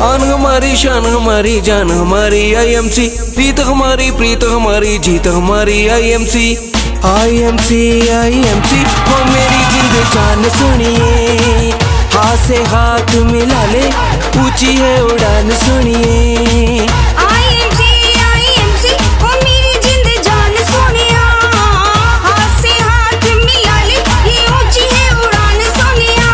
आन हमारी, शान हमारी, जान हमारी IMC, प्रीत हमारी, प्रीत हमारी, जीत हमारी IMC, IMC, IMC। वो मेरी जिंद जान सुनिए, हाथ से हाथ मिला ले, ऊंची है उड़ान सुनिए। IMC, IMC, वो मेरी जिंद जान सोनिया, हाथ से हाथ मिला ले, ये ऊंची है उड़ान सोनिया।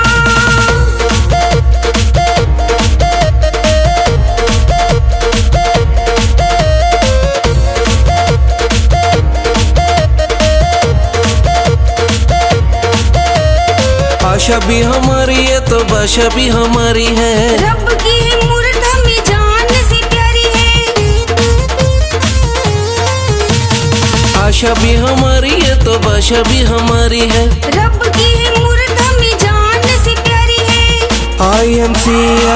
आशा भी हमारी है तो भाषा भी हमारी है, रब की है मूरत हमें जान से प्यारी है। आशा भी हमारी है तो भाषा भी हमारी है, रब की है मूरत हमें जान से प्यारी है। IMC,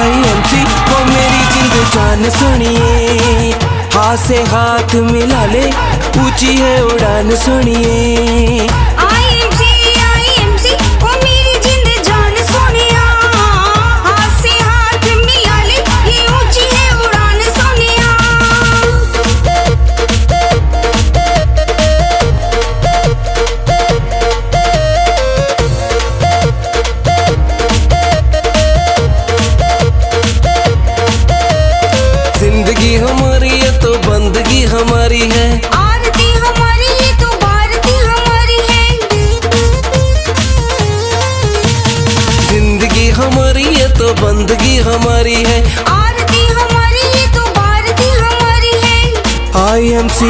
IMC, वो मेरी जिंद जान सुनिए, हाथ से हाथ मिला ले, ऊंची है उड़ान सुनिए। IMC, IMC, वो मेरी जिंद जान सोनिया, हाथ से हाथ मिला ले, ये ऊंची है उड़ान सोनिया। जिंदगी हमारी है तो बंदगी हमारी है, आरती हमारी ये तो भारती हमारी है। जिंदगी हमारी है तो बंदगी हमारी है, आरती हमारी ये तो भारती हमारी है। IMC,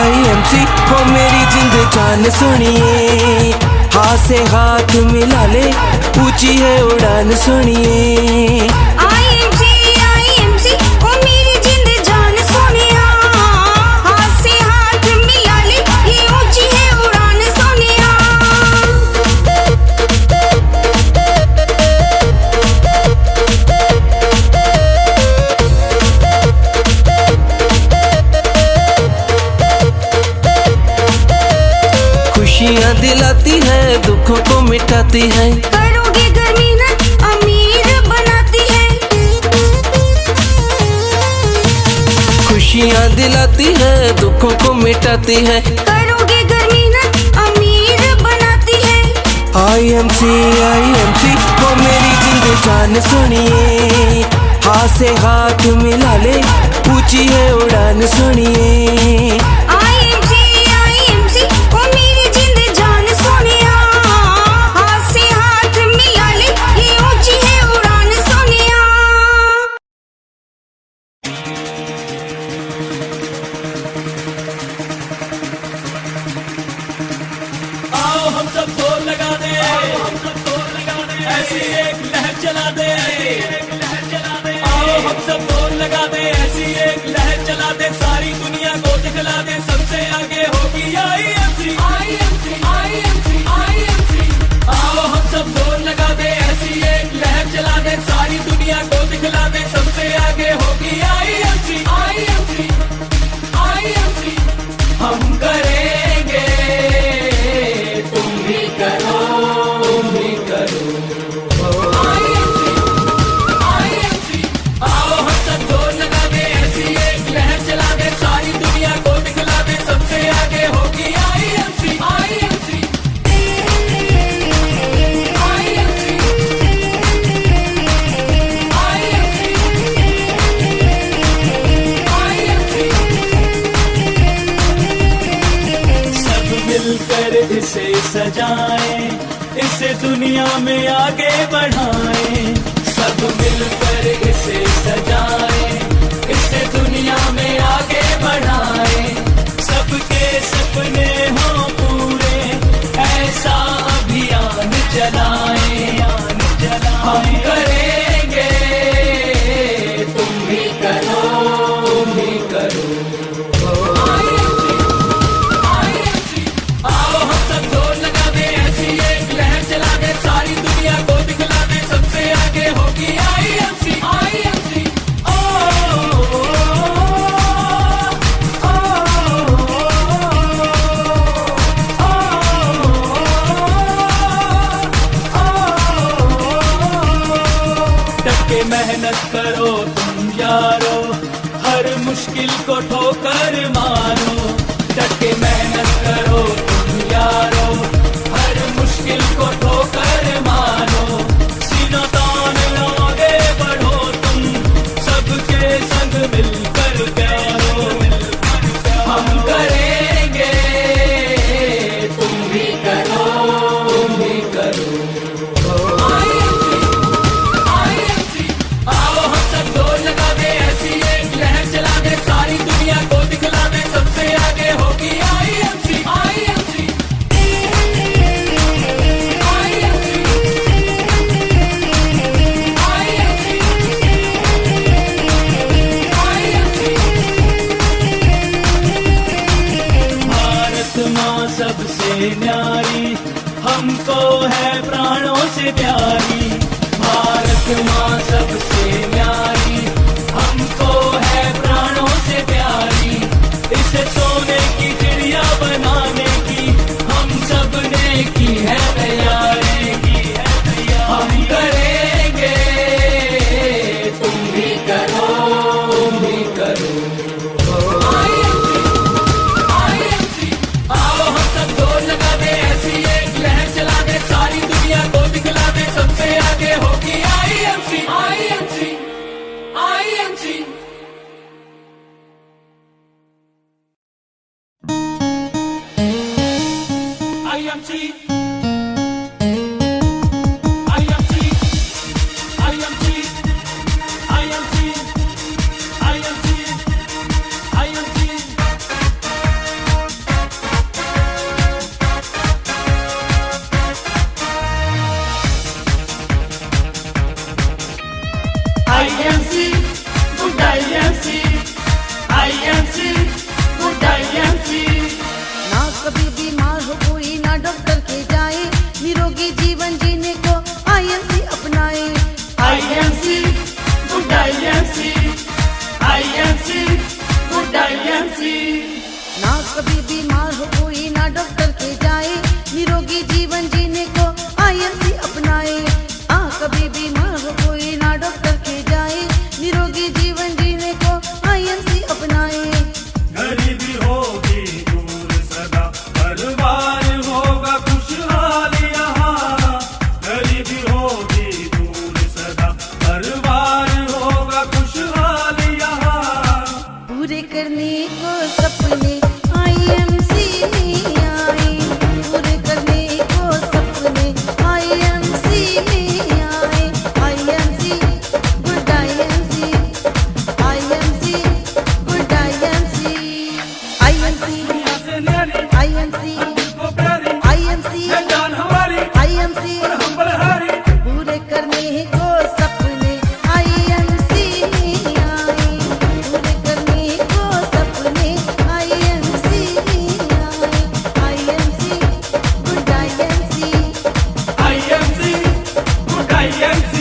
IMC, वो मेरी जिंद जान सुनिए, हाथ से हाथ मिला ले, ऊंची है उड़ान सुनिए। IMC, IMC, वो मेरी जिंद जान सोनिया, हाथ से हाथ मिला ले, ये ऊंची है उड़ान सोनिया। खुशियाँ दिलाती है, दुखों को मिटाती है, करोगे घर मेहनत अमीर बनाती है। खुशियाँ दिलाती है, दुखों को मिटाती है, करोगे घर मेहनत अमीर बनाती है। IMC, IMC, वो मेरी जिंद जान सुनिए, हाथ से हाथ मिला ले, ऊंची है उड़ान सुनिए। IMC, IMC, वो मेरी जिंद जान सोनिया, हाथ से हाथ मिला ले, ये ऊंची है उड़ान सोनिया। आओ हम सब जोर लगा दे, ऐसी एक लहर चला दे। आओ हम सब जोर लगा दे, ऐसी एक लहर चला दे, सारी दुनिया को दिखला दे, सबसे आगे होगी IMC, IMC, IMC, IMC। आओ हम सब जोर लगा दे, ऐसी एक लहर चला दे, सारी दुनिया को दिखला दे, सबसे आगे होगी IMC, IMC, IMC। हम करेंगे, तुम भी करो, तुम भी करो। IMC, IMC। आओ हम सब जोर लगा दे, ऐसी एक लहर चला दे, सारी दुनिया को दिखला दे, सबसे आगे होगी IMC, IMC, IMC, IMC। सब मिलकर इसे सजाएं, इसे दुनिया में आगे बढ़ाएं। सब मिलकर इसे सजाएं, इसे दुनिया में आगे बढ़ाएं। सबके सपने हों पूरे, ऐसा अभियान चलाएं। हम करेंगे, तुम भी करो, तुम भी करो। IMC, आओ हम सब जोर लगा दे, ऐसी एक लहर चला दे, सारी दुनिया को दिखला दे, सबसे आगे होगी IMC, IMC। ओ यारो, हर मुश्किल को ठोकर मारो, डट के मेहनत करो तुम यारो, हर मुश्किल को ठोकर मारो, सीना तान आगे बढ़ो तुम, सबके संग मिलकर प्यारो, हम करेंगे तुम भी करो, तुम भी करो। IMC, आओ हम सब जोर लगा दे, ऐसी एक लहर चला दे, सारी दुनिया को दिखला दे, सबसे आगे होगी IMC, IMC, भारत माँ सबसे न्यारी, हमको है प्राणों से प्यारी, भारत माँ सबसे न्यारी, हमको है प्राणों से प्यारी, इसे सोने की चिड़िया बनाने की हम सब ने की है तैयारी, हम करेंगे तुम भी करो, तुम भी करो। IMC, आओ हम सब जोर लगा दे, ऐसी एक लहर चला दे, सारी दुनिया को दिखला दे, सबसे आगे होगी IMC, IMC, IMC। IMC, IMC, IMC, IMC, IMC, IMC। IMC, good IMC, IMC, good IMC। ना कभी बीमार हो कोई, ना डॉक्टर के जाए, निरोगी जीवन जीने को IMC अपनाए। IMC, good IMC, IMC, good IMC। ना कभी बीमार हो कोई, ना डॉक्टर के जाए, निरोगी जीवन जीने को IMC अपनाए। कभी बीमार हो कोई, ना डॉक्टर के जाए, निरोगी जीवन जीने को IMC अपनाए। गरीबी होगी दूर सदा, परिवार होगा खुशहाल यहाँ, गरीबी होगी दूर सदा, परिवार होगा खुशहाल यहाँ, पूरे करने को सपने IMC में आए, पूरे करने को सपने IMC में आए। IMC, good IMC, IMC, good IMC, दुनिया से न्यारी, IMC, को प्यारी, IMC, है जान हमारी, IMC, हम बलहारी, पूरे करने को सपने IMC में आए, पूरे करने को सपने IMC में आए। IMC, good IMC, IMC, good IMC।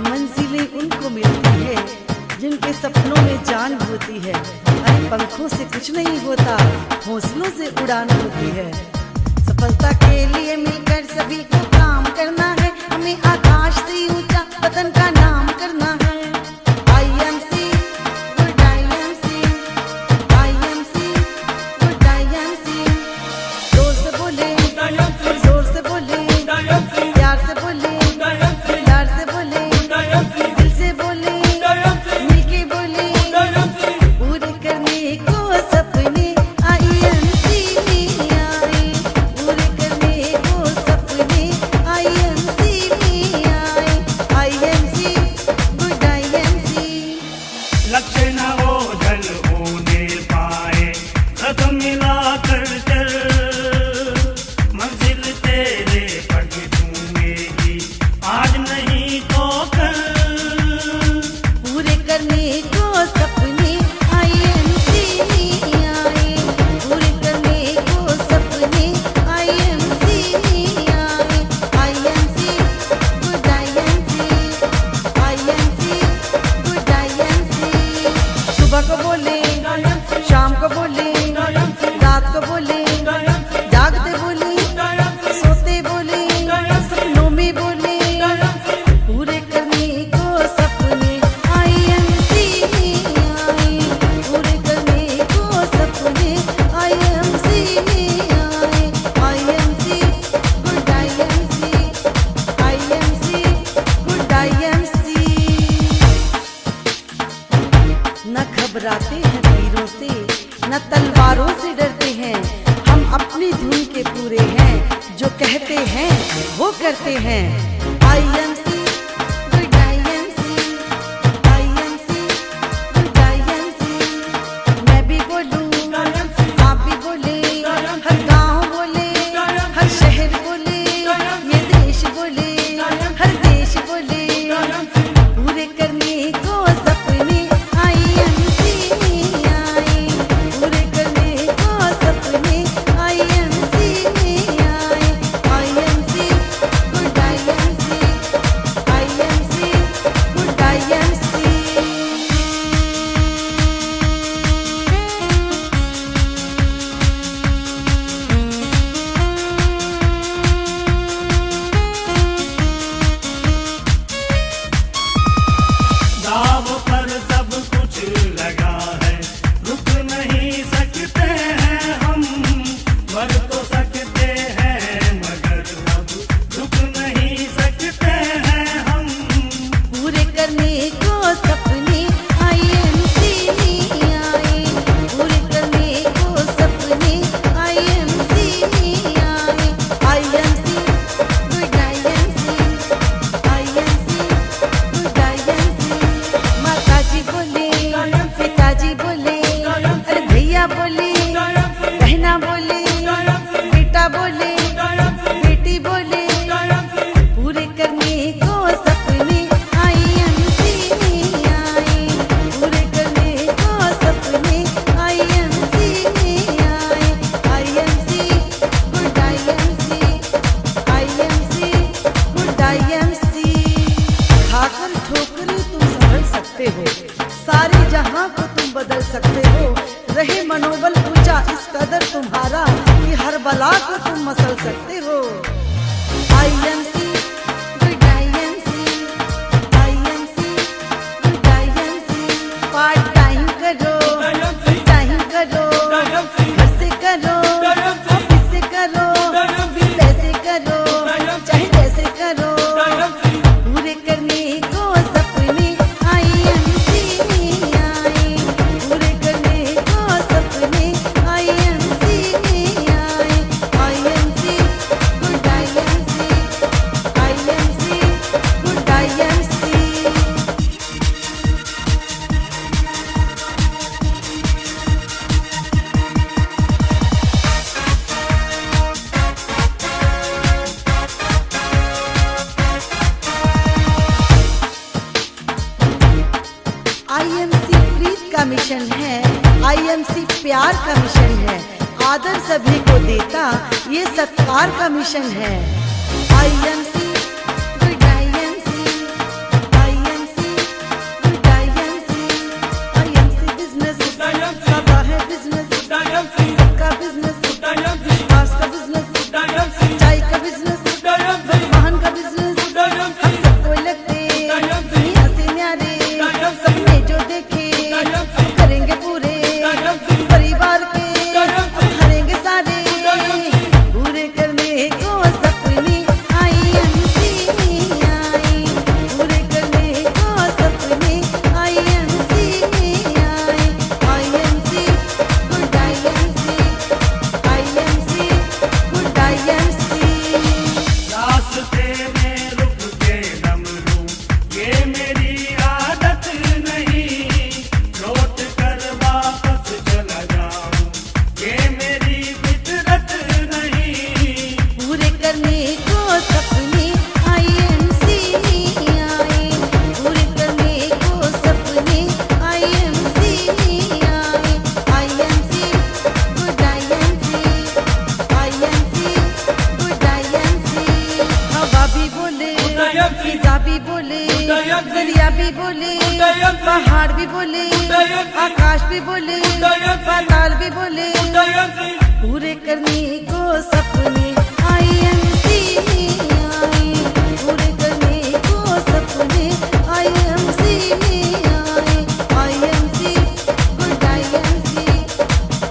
मंजिलें उनको मिलती है जिनके सपनों में जान होती है। अरे पंखों से कुछ नहीं होता, हौसलों से उड़ान होती है। सफलता के लिए मिलकर सभी को काम करना है, हमें आकाश से ऊंचा वतन का नाम करना है। IMC, good IMC, IMC, good IMC। जोर से बोले, जोर से बोले, प्यार से बोले, प्यार से बोले, दिल से बोले, मिलके बोले, पूरे करने को सपने IMC में आए, पूरे करने को सपने IMC में करते हैं। IMC good IMC, IMC good IMC। मैं भी बोलूं, आप भी बोले, हर गांव बोले, हर शहर बोले, ये देश बोले, हर देश बोले, पूरे करने को सपने IMC में आए, पूरे करने को सपने IMC में आए। IMC good IMC, IMC good IMC। दाव पर सब कुछ लगा है, रुक नहीं सकते हैं हम, मर तो सकते हैं मगर अब रुक नहीं सकते हैं हम। पूरे करने को सपने IMC में आए, पूरे करने को सपने IMC में आए। IMC good IMC, IMC good IMC। माताजी बोले, पिताजी बोले, अरे भैया बोले, बहना बोले, बेटा बोले, बेटी बोले, पूरे करने को सपने IMC में आए, पूरे करने को सपने IMC में आए। IMC good IMC, IMC good IMC। खाकर ठोकरें तुम संभल सकते हो, सारे जहां को तुम बदल सकते हो। रहे मनोबल ऊंचा इस कदर तुम्हारा कि हर बला को तुम मसल सकते हो। IMC good IMC, IMC good IMC। Part time करो, फुल टाइम करो, घर से करो, ऑफिस से करो, पैसे करो, चाहे जैसे करो, पूरे करने को सपने IMC में आए, पूरे करने को सपने IMC में आए। IMC good IMC, IMC good IMC। IMC प्रीत का मिशन है, IMC प्यार का मिशन है, आदर सभी को देता ये सत्कार का मिशन है। IMC good IMC, IMC good IMC। IMC business सबका है बिजनेस, सबका बिजनेस, विश्वास का बिजनेस, चाय का बिजनेस, वाहन का बिजनेस, हम सबको लगते दुनिया से न्यारे, सपने जो देखे हम करेंगे पूरे, परिवार के हम हरेंगे सारे, पूरे करने को सपने IMC में आए, पूरे करने को सपने IMC में आए। IMC good IMC, IMC good IMC। रास्ते में रुक के दम लूं, ये मेरी आदत नहीं, लौट कर वापस चला जाऊं, ये मेरी फितरत नहीं। पूरे करने को सपने IMC में आए, पूरे करने को सपने IMC में आए। IMC good IMC, IMC good IMC। हवा भी बोले, फिजा भी बोले, दरिया भी बोले, पहाड़ भी बोले, आकाश भी बोले, पाताल भी बोले, पूरे करने को सपने IMC में आए, पूरे करने को सपने IMC में आए। IMC good IMC,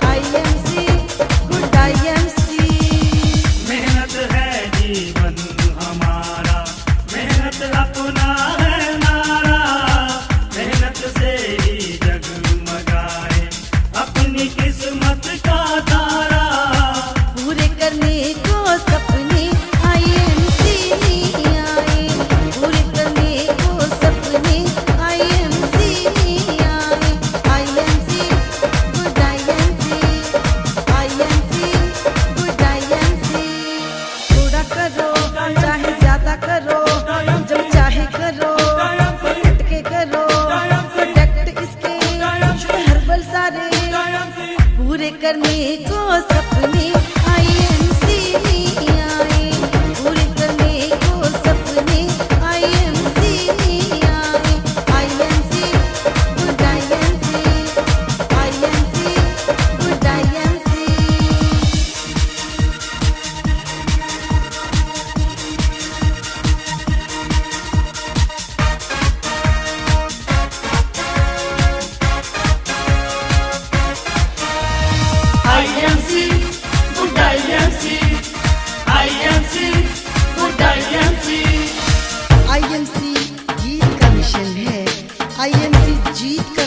IMC good IMC। मेहनत है जीवन हमारा, मेहनत अपना है नारा, मेहनत से ही जगमगाए अपनी किस्मत का तारा। पूरे करने को सपने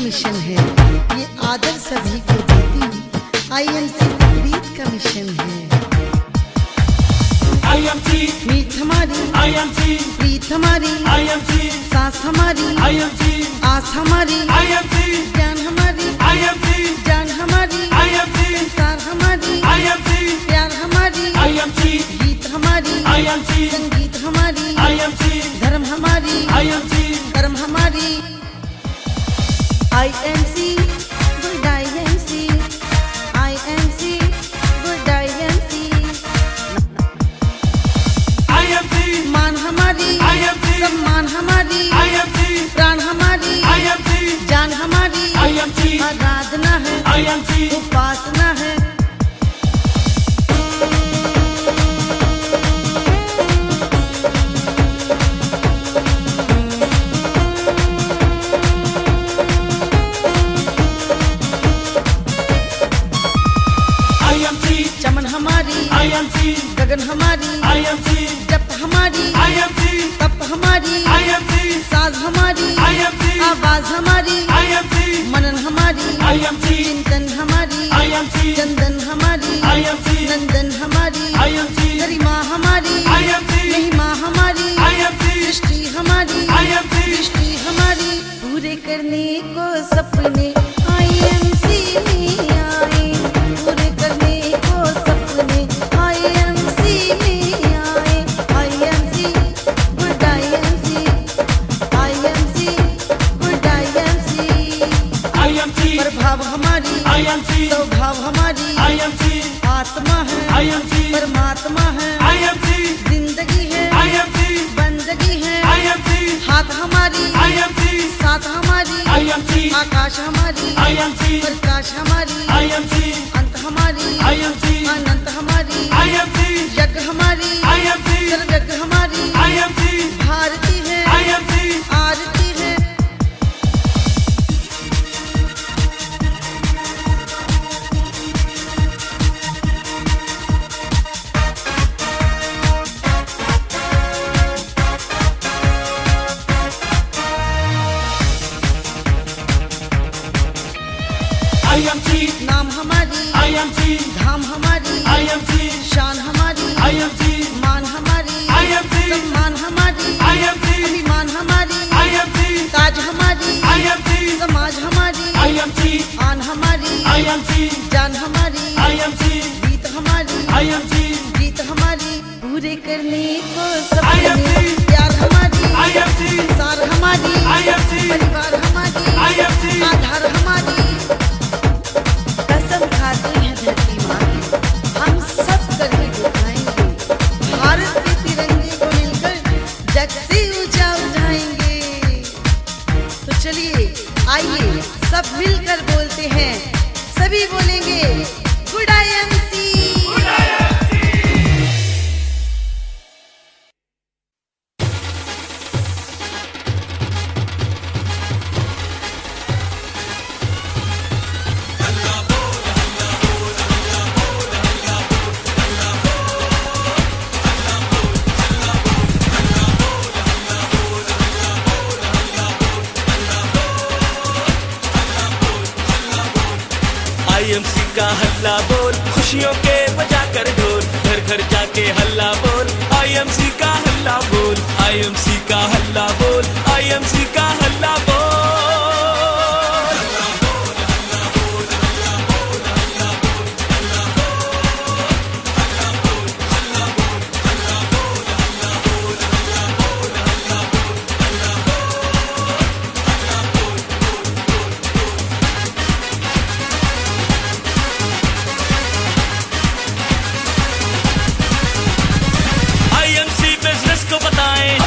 मिशन है, ये आदर सभी को देती आईएमसी प्रीत का मिशन है। आईएमसी मीत हमारी, आईएमसी प्रीत हमारी, आईएमसी सांस हमारी, आईएमसी आस हमारी, आईएमसी ज्ञान हमारी, आईएमसी जान हमारी, आईएमसी संसार हमारी, आईएमसी प्यार हमारी, आईएमसी गीत हमारी, आईएमसी संगीत हमारी, आईएमसी धर्म हमारी, आईएमसी कर्म हमारी। IMC good IMC, IMC good IMC. IMC मान हमारी, आईएमसी सम्मान हमारी, आईएमसी प्राण हमारी, आईएमसी जान हमारी, आईएमसी आराधना है, आईएमसी उपासना है। आईएमसी चमन हमारी, आईएमसी गगन हमारी, आईएमसी जप हमारी, आईएमसी तप हमारी, आईएमसी साज हमारी, आईएमसी आवाज हमारी, आईएमसी मनन हमारी, आईएमसी चिंतन हमारी, आईएमसी चंदन हमारी, आईएमसी नंदन हमारी, आईएमसी गरिमा हमारी, आईएमसी महिमा हमारी, आईएमसी सृष्टि हमारी, आईएमसी दृष्टि हमारी, पूरे करने को सपने आईएमसी में आए, पूरे करने को सपने आईएमसी में आए। IMC good IMC, IMC good IMC. IMC प्रभाव हमारी, आईएमसी स्वभाव हमारी, आईएमसी आत्मा है, आईएमसी परमात्मा है, आईएमसी जिंदगी है, आईएमसी बंदगी है, आईएमसी हाथ हमारी, आईएमसी साथ हमारी, आईएमसी आकाश हमारी, आईएमसी प्रकाश हमारी, आईएमसी अंत हमारी, आईएमसी अनंत हमारी, आईएमसी यज्ञ हमारी, आईएमसी सर्वज्ञ हमारी, आईएमसी भारती है, आईएमसी आरती है। आईएमसी नाम हमारी, आईएमसी धाम हमारी, आईएमसी शान हमारी, आईएमसी मान हमारी, आईएमसी सम्मान हमारी, आईएमसी अभिमान हमारी, आईएमसी ताज हमारी, आईएमसी समाज हमारी, आईएमसी आन हमारी, आईएमसी जान हमारी, आईएमसी गीत हमारी, आईएमसी गीत हमारी, पूरे करने को सपने, IMC प्यार हमारी, आईएमसी सार हमारी, IMC परिवार हमारी, IMC आधार हमारी। कसम खाते हैं धरती माँ की, हम सब करके दिखाएंगे, भारत के तिरंगे को मिलकर जग से ऊंचा उठाएंगे। तो चलिए आइए सब मिलकर बोलते हैं, सभी बोलेंगे गुड आईएमसी। आईएमसी का हल्ला बोल, खुशियों के बजा कर ढोल, घर घर जाके हल्ला बोल। आईएमसी का हल्ला बोल, आईएमसी का हल्ला बोल, आईएमसी का हल्ला बोल। आईएमसी बिजनेस को बताएं,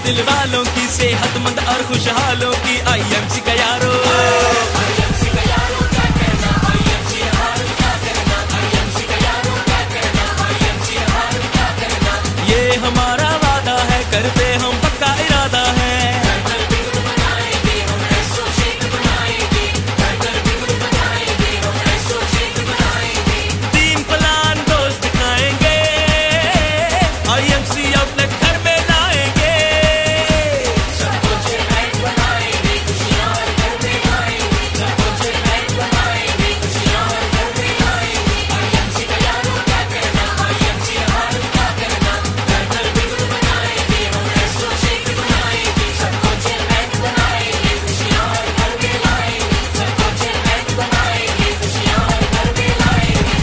दिल वालों की, सेहतमंद और खुशहालों की। IMC का यारो, IMC का यारो क्या कहना, IMC हार क्या कहना, IMC का यारो क्या कहना, IMC हार क्या कहना। ये हमारा वादा है, करते हम पक्का इरादा है। टीम प्लान दोस्त दिखाएंगे, IMC अपने घर में लाएंगे। सबको चैलेंज बनाएंगे, खुशियां हर घर में लाएंगे। सबको चैलेंज बनाएंगे, खुशियां हर घर में लाएंगे। IMC का यारो क्या कहना, IMC हार क्या कहना। घर घर बिगड़ बनाएंगे, हम ऐसो शेख बनाएंगे। सबको चैलेंज बनाएंगे, खुशियां हर घर में लाएंगे। सबको चैलेंज बनाएंगे, खुशियां हर घर में लाएंगे।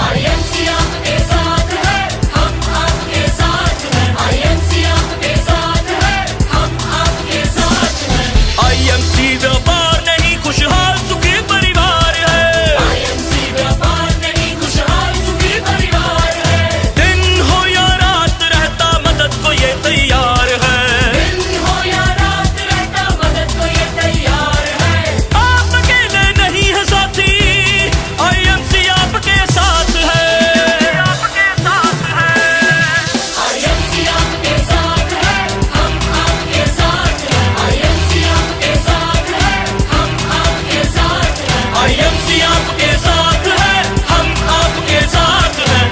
IMC आपके साथ है, हम आपके साथ हैं। IMC आपके साथ है, हम आपके साथ हैं। IMC व्यापार नहीं, खुशहाल सुखी परिवार है। IMC व्यापार नहीं, खुशहाल सुखी परिवार है। दिन हो या रात रहता मदद को ये तैयार है। दिन हो या रात रहता मदद को ये तैयार है। आप अकेले नहीं है साथी, IMC आपके साथ है। आपके साथ है, IMC आपके साथ है, हम आपके साथ हैं। IMC आपके साथ है, हम आपके साथ हैं। IMC आपके साथ है, हम आपके साथ हैं।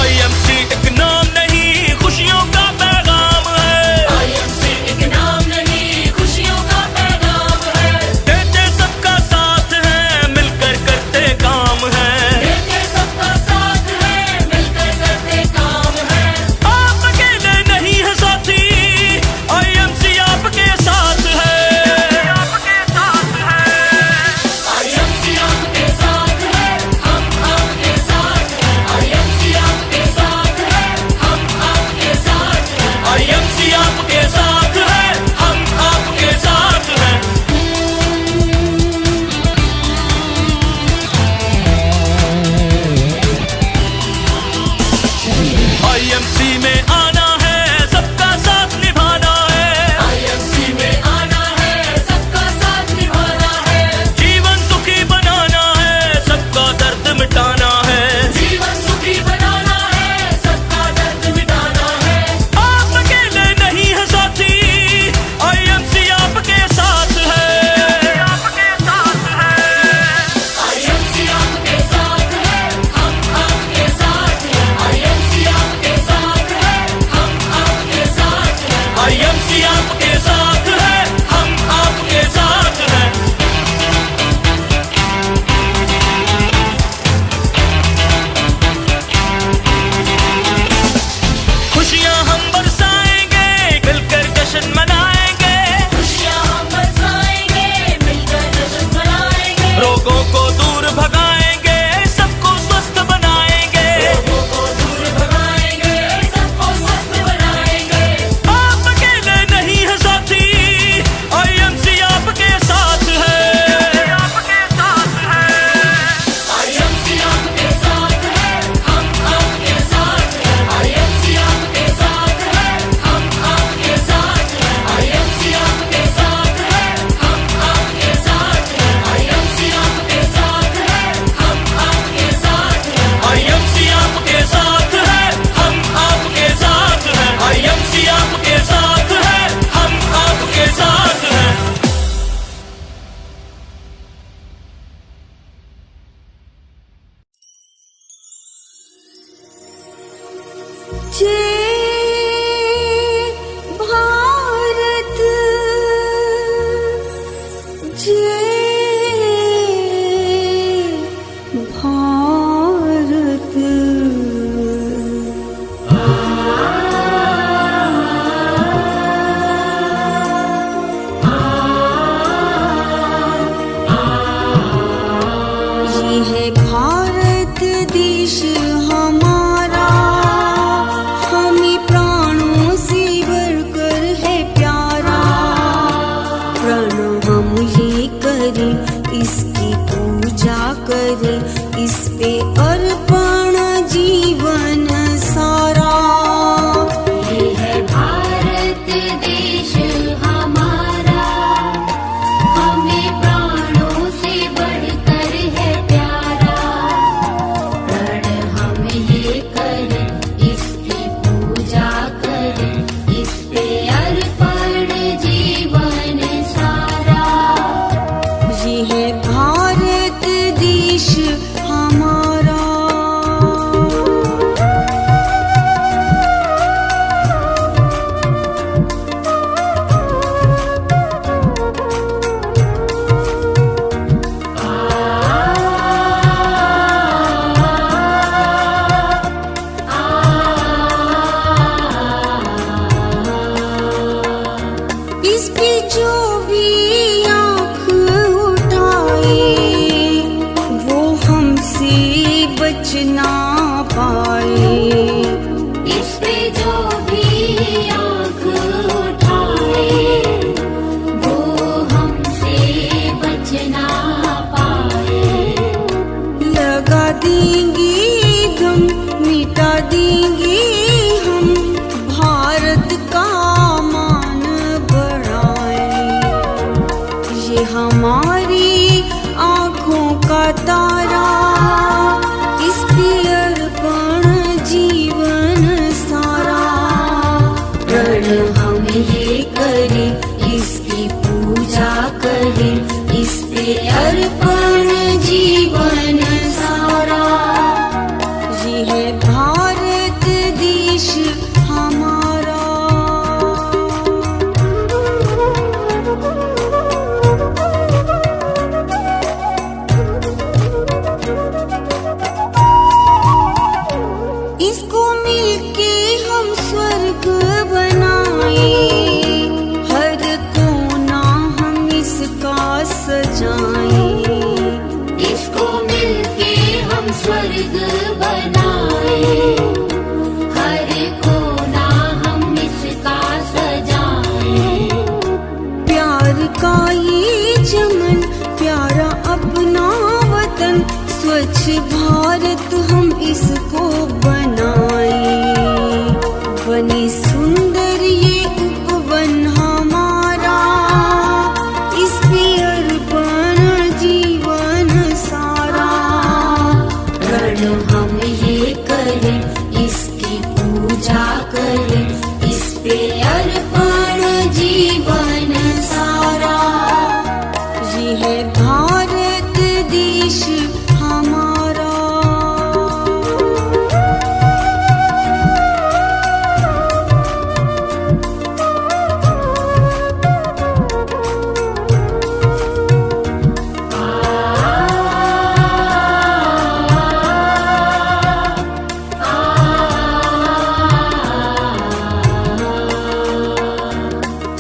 IMC एक नाम नहीं, खुशियों का पैगाम है। IMC एक नाम नहीं, खुशियों का पैगाम है। देते सबका साथ है, मिलकर करते काम है। देते सबका साथ है, मिलकर करते काम है। आप अकेले नहीं है साथी, IMC आपके साथ है। आपके साथ है, IMC आपके साथ है, हम आपके साथ हैं। IMC आपके साथ है, हम आपके साथ हैं। IMC आपके साथ है, हम आपके साथ हैं। IMC में आना है, सबका साथ निभाना है। IMC में आना है, सबका साथ निभाना है। जीवन सुखी बनाना है, सबका दर्द मिटाना है। जीवन सुखी बनाना है, सबका दर्द मिटाना है। आप अकेले नहीं है साथी, IMC आपके साथ है। आपके साथ है, IMC आपके साथ है, हम आपके साथ हैं। IMC आपके साथ है, हम आपके साथ हैं। IMC आपके साथ है, हम आपके साथ हैं। खुशियां हम बरसाएंगे, मिलकर जश्न मनाएंगे। खुशियां हम बरसाएंगे, मिलकर जश्न मनाएंगे। रोगों को दूर भगाएंगे, सबको स्वस्थ बनाएंगे। रोगों को दूर भगाएंगे, सबको स्वस्थ बनाएंगे। आप अकेले नहीं है साथी, IMC आपके साथ है। आपके साथ है, IMC आपके साथ है, हम आपके साथ हैं। IMC आपके साथ है, हम आपके साथ हैं। IMC आपके साथ है, हम आपके साथ हैं। IMC आपके साथ है, हम आपके साथ हैं। IMC आपके साथ है, हम आपके साथ हैं। IMC आपके साथ है, हम आपके साथ हैं। जय भारत, जय भारत। ये है भारत देश हमारा, जीवन स्वच्छ भारत हम इसको बनाए। बने सुंदर ये उपवन हमारा, इस पे अर्पण जीवन सारा। रण हम ये करें, इसकी पूजा करें, इस पे अर्पण जीवन सारा। ये है भारत देश हमारा।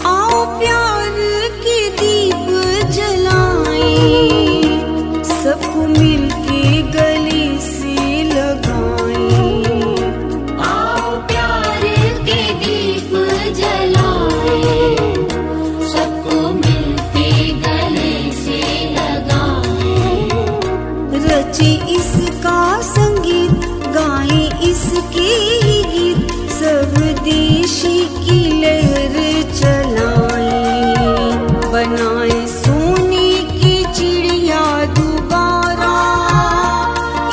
आओ प्यार के दीप जलाएं, सबको मिलके गले से लगाएं। आओ प्यार के दीप जलाएं, सबको मिलके गले से लगाएं। रचे इसका संगीत, गाएं इसके ही गीत, सब देशी की लहर चलाएं। बनाए सोने की चिड़िया दोबारा,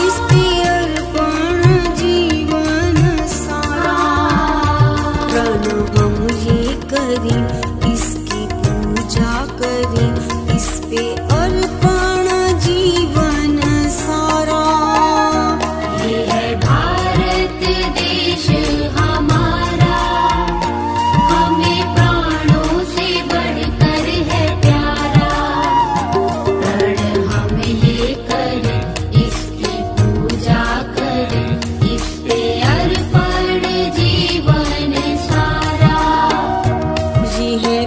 इस पे अर्पण जीवन सारा। रण हम ये करें, इसकी पूजा करें, इस पे अर्पण जीवन सारा। ये है भारत देश हमारा, हमें प्राणों से बढ़कर है प्यारा। रण हम ये करें, इसकी पूजा करें, इस पे अर्पण जीवन सारा। ये है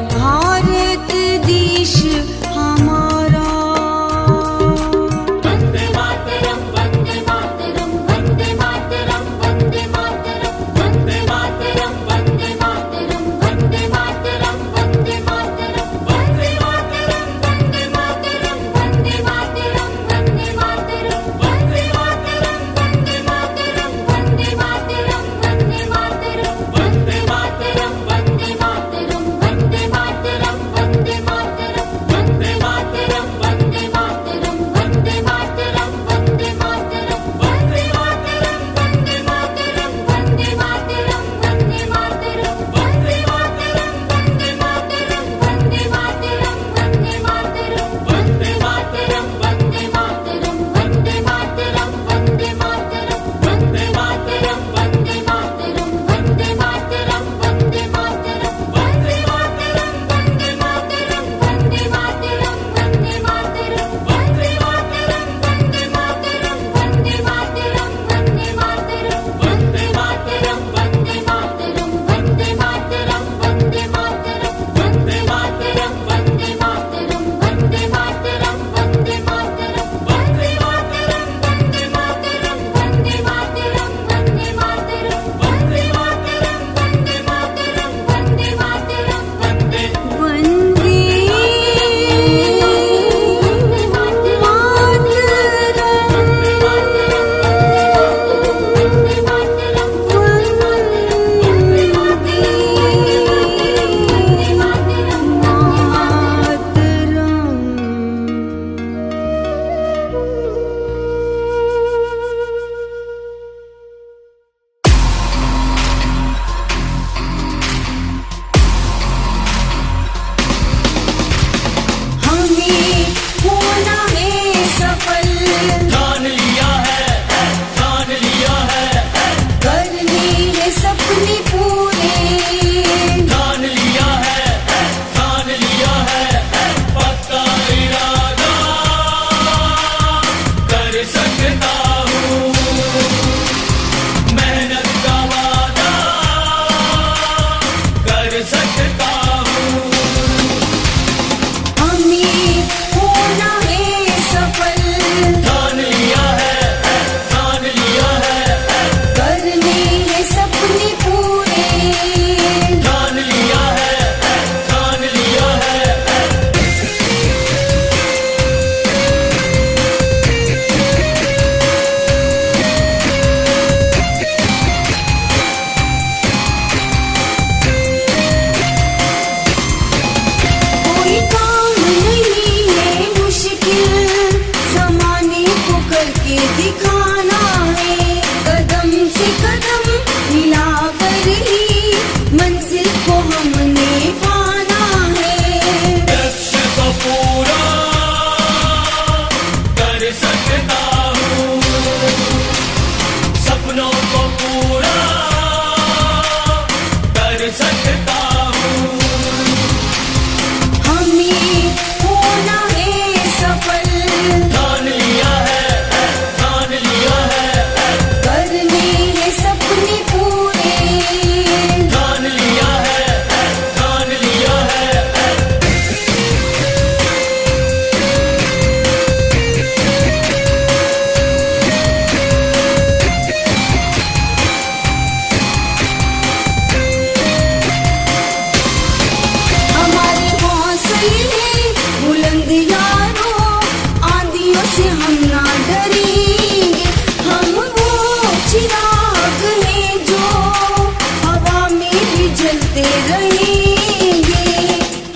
चलते रहेंगे।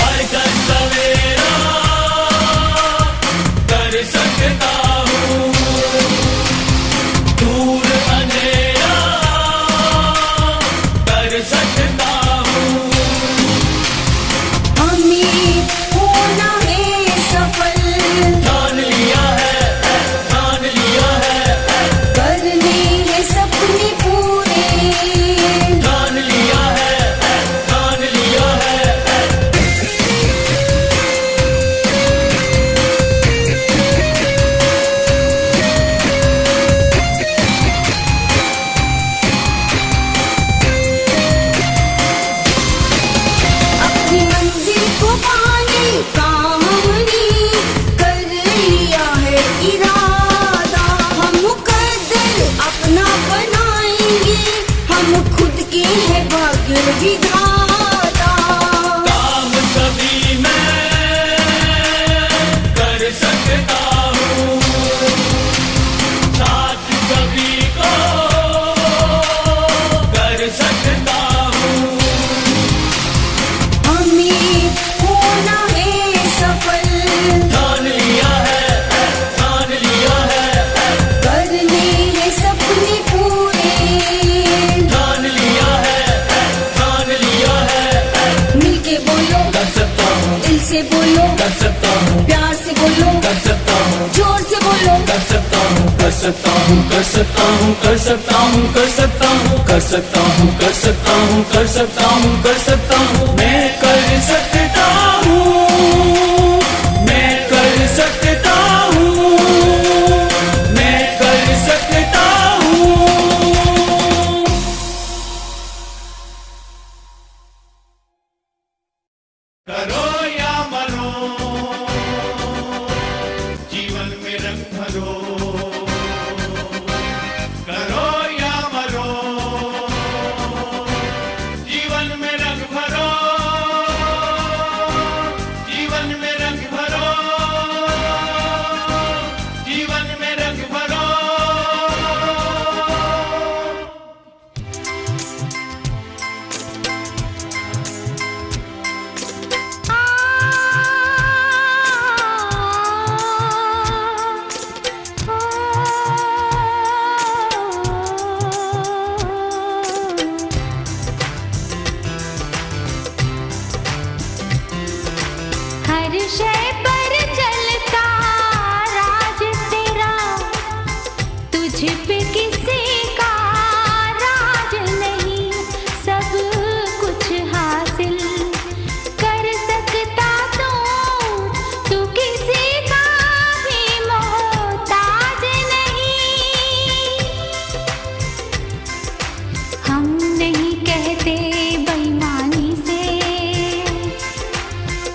हर कर सवेरा कर सकता हूँ, दूर अंधेरा कर सकता हूँ। हमें होना है सफल, ठान लिया है, ठान लिया है, करने हैं सपने पूरे। ठान लिया है, ठान लिया है। अपनी मंजिल को पाने का हमने कर लिया है इरादा। हम मुकद्दर अपना बनाएंगे, हम खुद के हैं भाग्य विधाता। काम सभी मैं कर सकता हूँ, साथ सभी को कर सकता हूँ। हमें होना है सफल, ठान लिया है, ठान लिया है, करने हैं सपने पूरे। ठान लिया है, ठान लिया है। मिलके बोलो, कर सकता हूँ, दिल से बोलो, कर सकता हूँ, प्यार से बोलो, कर सकता हूँ, जोर से बोलो। कर सकता हूँ, कर सकता हूँ, कर सकता हूँ, कर सकता हूँ, कर सकता हूँ, कर सकता हूँ, कर सकता हूँ, कर सकता हूँ, कर सकता हूँ। मैं कर सकता हूँ, मैं कर सकता हूँ, मैं कर सकता हूँ। करो या मरो, जीवन में रंग भरो। करो या मरो, जीवन में रंग भरो, जीवन में रंग भरो, जीवन में रंग भरो। हर शय पर चलता राज तेरा, तुझ पे किसी का राज नहीं। सब कुछ हासिल कर सकता तू किसी का भी मोहताज नहीं। हम नहीं कहते बेईमानी से,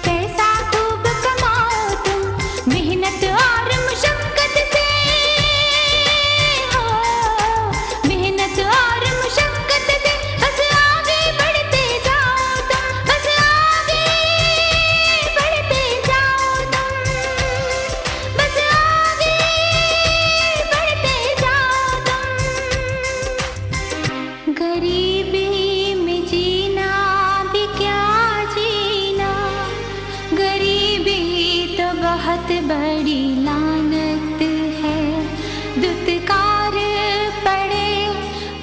पैसा खूब कमाओ तुम मेहनत और मुशक्कत से। हो मेहनत और मुशक्कत से, बस आगे बढ़ते जाओ तुम, बस आगे बढ़ते जाओ तुम, बस आगे बढ़ते जाओ तुम। गरीबी में जीना भी क्या जीना, गरीबी तो बहुत बड़ी लानत है। दुत्कार पड़े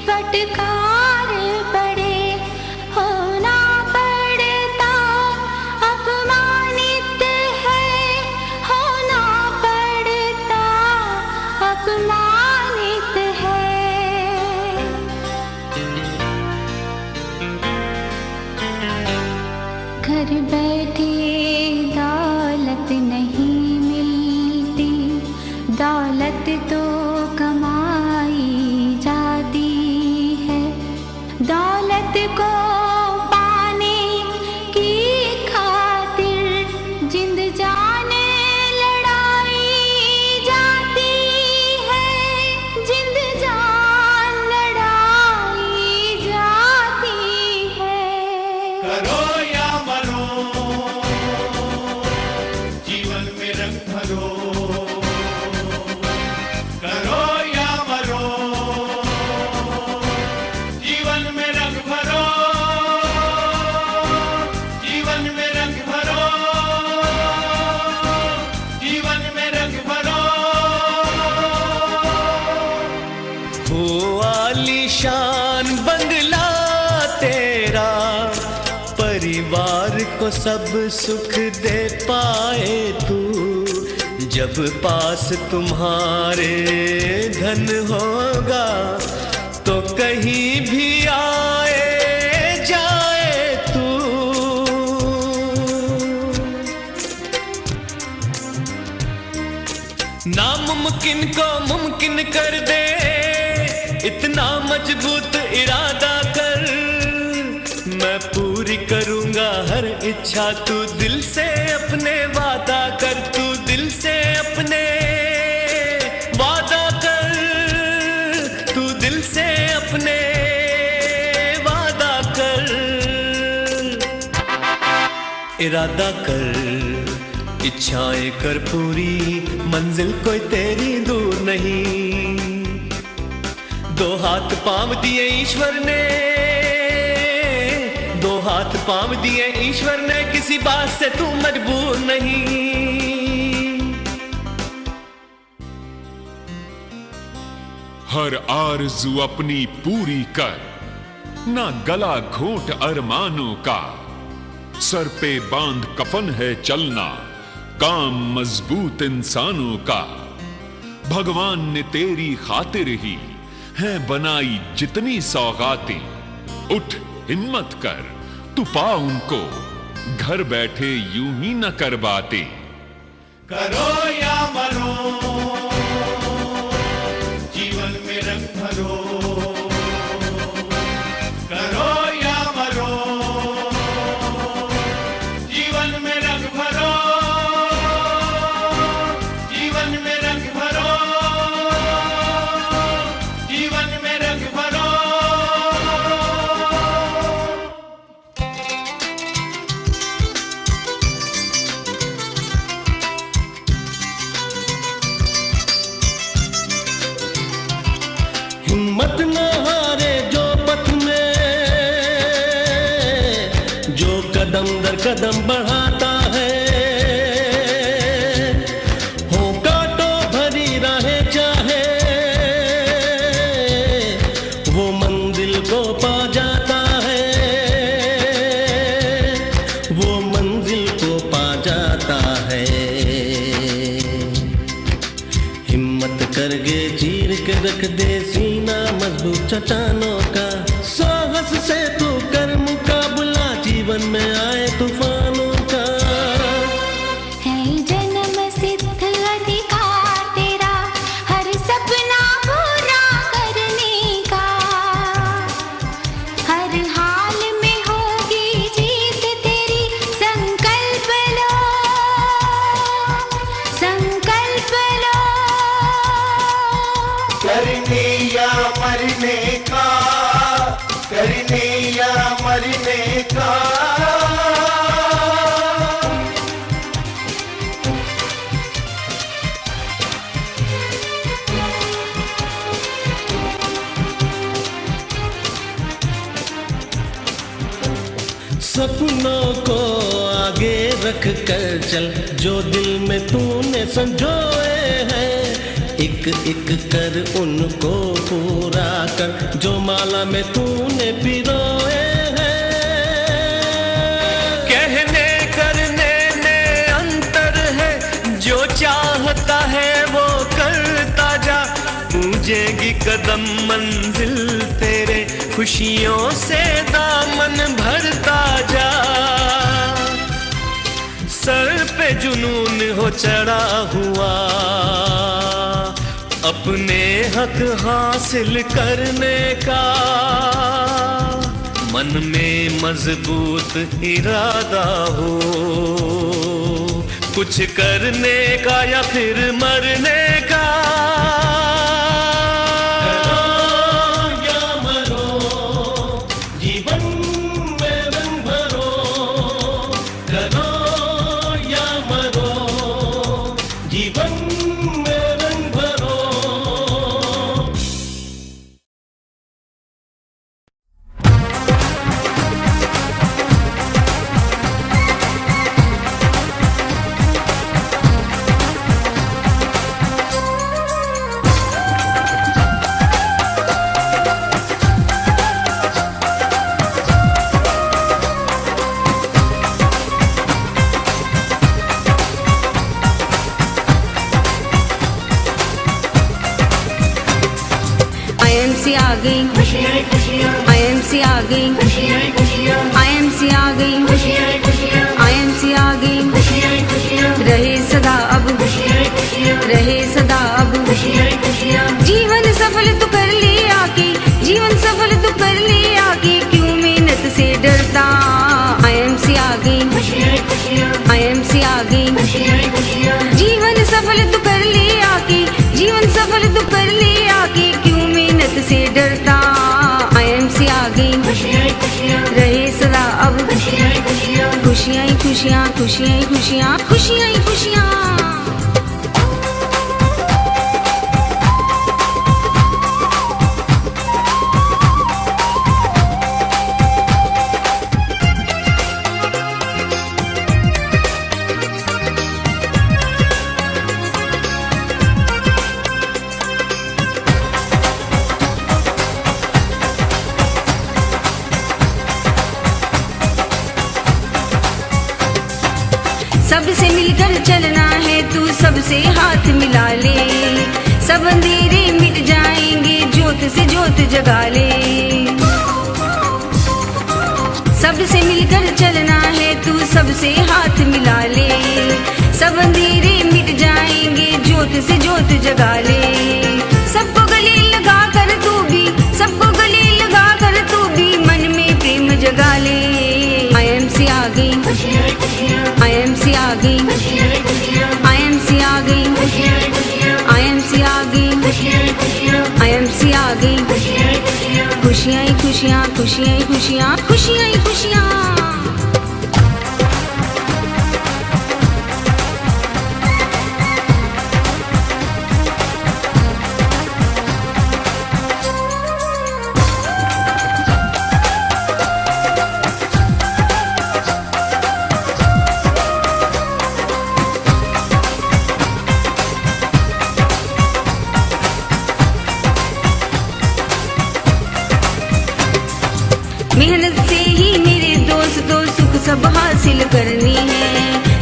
फटकार पड़े, होना पड़ता अपमानित है, होना पड़ता अपमानित है। घर बैठे दौलत नहीं मिलती, दौलत तो कमाई जाती है। दौलत को पाने की खातिर जिंद जान लड़ाई जाती है, जिंद जान लड़ाई जाती है। करो या मरो, जीवन में रंग भरो। करो या मरो, जीवन में रंग भरो, को सब सुख दे पाए तू, जब पास तुम्हारे धन होगा तो कहीं भी आए जाए तू। नामुमकिन को मुमकिन कर दे, इतना मजबूत इरादा कर। मैं पूरी करूंगा हर इच्छा, तू दिल से अपने वादा कर, तू दिल से अपने वादा कर, तू दिल से अपने वादा कर। इरादा कर, इच्छाएं कर पूरी, मंजिल कोई तेरी दूर नहीं। दो हाथ पांव दिए ईश्वर ने, दो हाथ पांव दिए ईश्वर ने, किसी बात से तू मजबूर नहीं। हर आरज़ू अपनी पूरी कर, ना गला घोंट अरमानों का। सर पे बांध कफन है चलना, काम मजबूत इंसानों का। भगवान ने तेरी खातिर ही है बनाई जितनी सौगातें। उठ हिम्मत कर, तू पा उनको, घर बैठे यूं ही न कर बातें। करो या मरो, जीवन में रंग भरो। करो या मरो, जीवन में रंग भरो, जीवन में रंग भरो, जीवन में रंग भरो। हिम्मत न हारे जो पथ में, जो कदम दर कदम बढ़ाता है। हो कांटों भरी राहें चाहे, वो मंजिल को पा जाता है, वो मंजिल को पा जाता है। हिम्मत करके चीर के रख दे सीना मजबूत चट्टानों का। साहस से तू कर मुकाबला, जीवन में आए तूफानों का। है जन्म सिद्ध अधिकार तेरा, हर सपना पूरा करने का। हर हाल में होगी जीत तेरी, संकल्प लो, संकल्प लो। करने या मरने का, करने या मरने का। सपनों को आगे रख कर चल, जो दिल में तूने संजोए हैं। एक एक कर उनको पूरा कर, जो माला में तूने पिरोए हैं। कहने करने में अंतर है, जो चाहता है वो करता जा। पूजेगी कदम मंजिल तेरे, खुशियों से दामन भरता जा। सर पे जुनून हो चढ़ा हुआ, अपने हक हासिल करने का। मन में मजबूत इरादा हो, कुछ करने का या फिर मरने का। करो या मरो, जीवन में रंग भरो। करो या मरो, जीवन में रंग भरो। IMC आ गई, IMC आ गई, रहे सदा अब, रहे सदा अब। जीवन सफल तू कर ले आके, जीवन सफल तू कर ले आके, क्यों मेहनत से डरता। IMC आ गई, IMC आ गई, जीवन सफल तू कर ले आके, जीवन सफल तू कर ले आके, क्यों मेहनत से डरता। IMC आ गई, रहे सदा अब, खुशियाँ ही खुशियाँ, खुशियाँ ही खुशियाँ, खुशियाँ ही खुशियाँ। सबसे मिलकर चलना है, तू सबसे हाथ मिला ले, सब अंधेरे मिट जाएंगे, ज्योत से ज्योत जगा ले। सबसे मिलकर चलना है, तू सबसे हाथ मिला ले, सब अंधेरे मिट जाएंगे, ज्योत से ज्योत जगा ले। सबको गले लगा कर तू भी, सबको गले लगा कर तू भी, मन में प्रेम जगा ले। IMC आ गई, IMC आ गई, IMC आ गई, IMC आ गई, IMC आ गई, खुशियाँ ही खुशियाँ, खुशियाँ ही खुशियाँ, खुशियाँ ही खुशियाँ। मेहनत से ही मेरे दोस्तों सुख सब हासिल करनी है,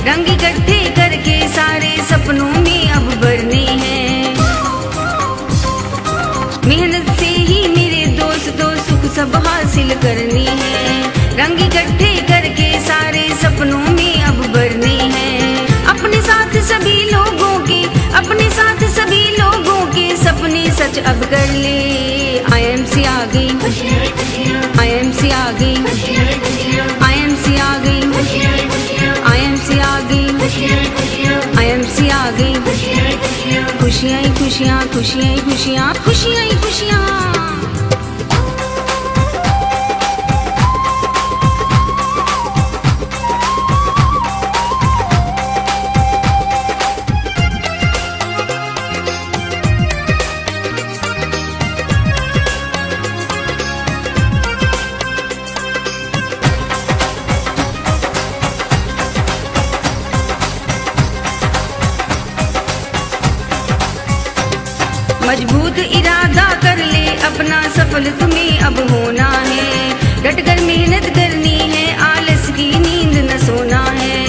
रंग इकट्ठे करके सारे सपनों में अब भरने हैं। मेहनत से ही मेरे दोस्तों सुख सब हासिल करनी है, रंग इकट्ठे करके सारे सपनों में अब भरने हैं। अपने साथ सभी लोगों के, अपने साथ सभी लोगों के सपने सच अब कर ले। IMC आ गई, IMC आ गई, IMC आ गई, IMC आ गई, IMC आ गई, खुशियाँ ही खुशियाँ, खुशियाँ ही खुशियाँ, खुशियाँ ही खुशियाँ। मजबूत इरादा कर ले अपना, सफल तुम्हें अब होना है, डट कर मेहनत करनी है, आलस की नींद न सोना है।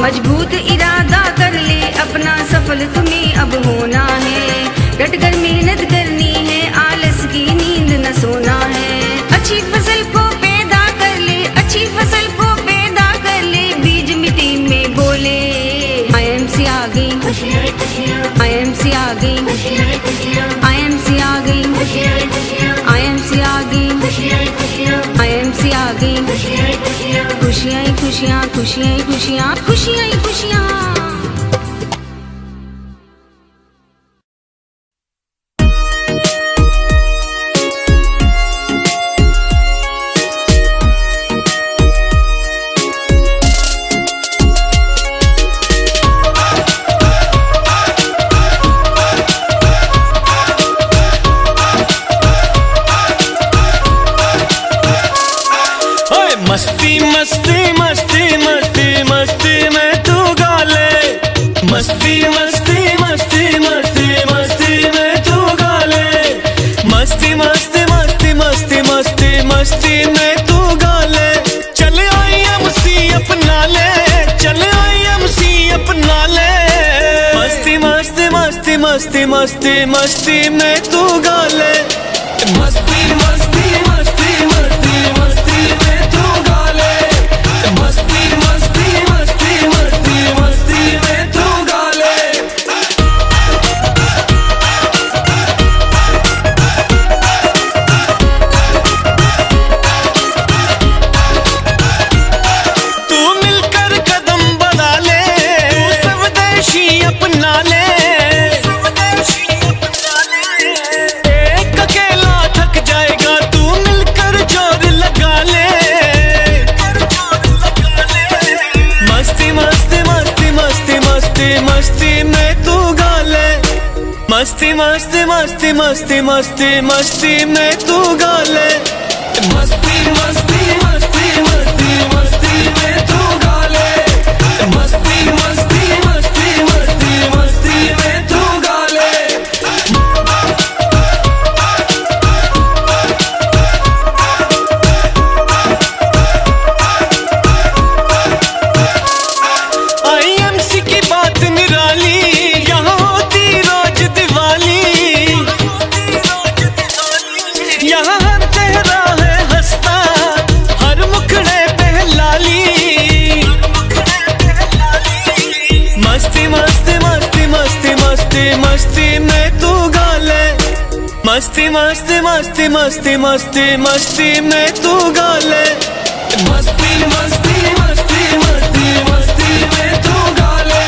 मजबूत इरादा कर ले अपना, सफल तुम्हें अब होना है, डट कर मेहनत करनी है, आलस की नींद न सोना है। अच्छी फसल को पैदा कर ले, अच्छी फसल को पैदा कर ले, बीज मिट्टी में बोले। IMC आ गई, IMC आ गई, IMC आ गई, IMC आ गई, IMC आ गई, खुशियाँ ही खुशियाँ, खुशियाँ ही खुशियाँ, खुशियाँ ही खुशियाँ। मस्ती मस्ती मस्ती मस्ती मस्ती में तू गाले, मस्ती मस्ती मस्ती मस्ती मस्ती में तू गाले, मस्ती मस्ती मस्ती मस्ती मस्ती मस्ती में तू गाले। चल IMC अपना ले, चल IMC अपना ले, मस्ती मस्ती मस्ती मस्ती मस्ती मस्ती में तू गाले, मस्ती मस्ती मस्ती मस्ती मस्ती मस्ती मस्ती मस्ती मस्ती में तू गाले, मस्ती मस्ती मस्ती मस्ती मस्ती में तू गाले, मस्ती मस्ती मस्ती मस्ती मस्ती में तू गाले। आईएमसी की बात निराली, यहाँ होती रोज दिवाली, यहाँ हर चेहरा है हंसता, हर मुखड़े पे लाली। मस्ती मस्ती मस्ती मस्ती मस्ती मस्ती में तू गाले, मस्ती मस्ती मस्ती मस्ती मस्ती मस्ती में तू गाले, मस्ती मस्ती मस्ती मस्ती मस्ती में तू गाले,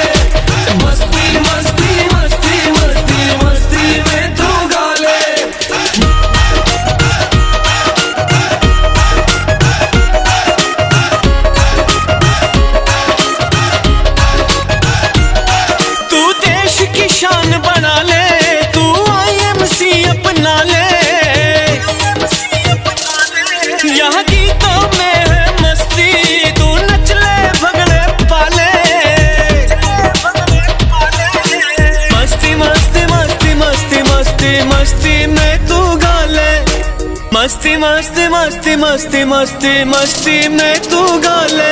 मस्ती मस्ती मस्ती मस्ती मस्ती में तू गाले। तू देश की शान बना ले, तू आईएमसी अपना ले, यहाँ गीतों में है मस्ती, तू नच ले भगड़े पाले। मस्ती मस्ती मस्ती मस्ती मस्ती मस्ती में तू गाले, मस्ती मस्ती मस्ती मस्ती मस्ती मस्ती में तू गाले।